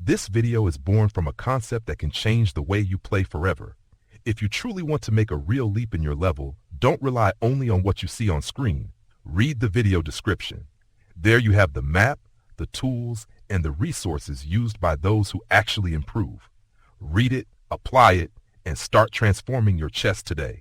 This video is born from a concept that can change the way you play forever. If you truly want to make a real leap in your level, don't rely only on what you see on screen. Read the video description. There you have the map, the tools, and the resources used by those who actually improve. Read it, apply it, and start transforming your chess today.